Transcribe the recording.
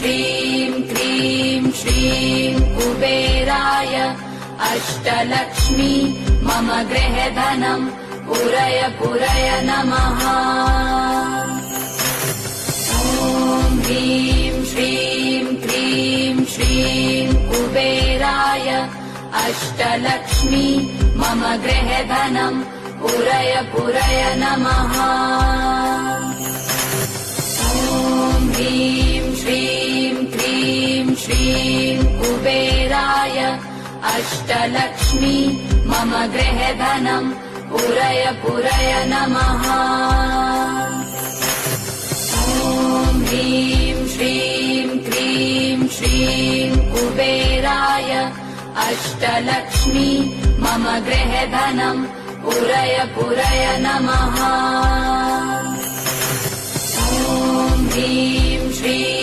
श्रीं क्रीं श्रीं कुबेराय अष्टलक्ष्मी मम गृहधनम् पुरय पुरय नमः। ॐ ह्रीं श्रीं क्रीं श्रीं कुबेराय अष्टलक्ष्मी मम गृहधनम् पुरय पुरय नमः। ॐ ह्रीं श्रीं क्रीं श्रीं कुबेराय अष्टलक्ष्मी मम गृहधनम् पुरय पुरय नमः। ॐ ह्रीं श्रीं क्रीं श्रीं कुबेराय अष्टलक्ष्मी मम गृहधनम् पुरय पुरय नमः। ॐ ह्रीं श्रीं